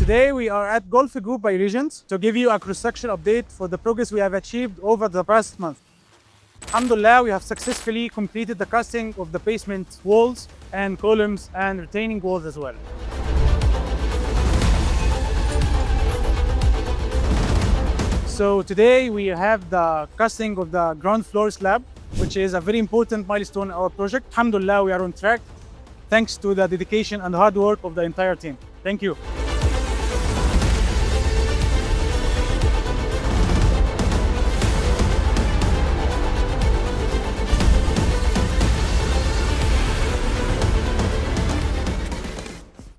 Today we are at Golf Group by Regent to give you a cross-section update for the progress we have achieved over the past month. Alhamdulillah, we have successfully completed the casting of the basement walls and columns and retaining walls as well. So today we have the casting of the ground floor slab, which is a very important milestone in our project. Alhamdulillah, we are on track thanks to the dedication and hard work of the entire team. Thank you.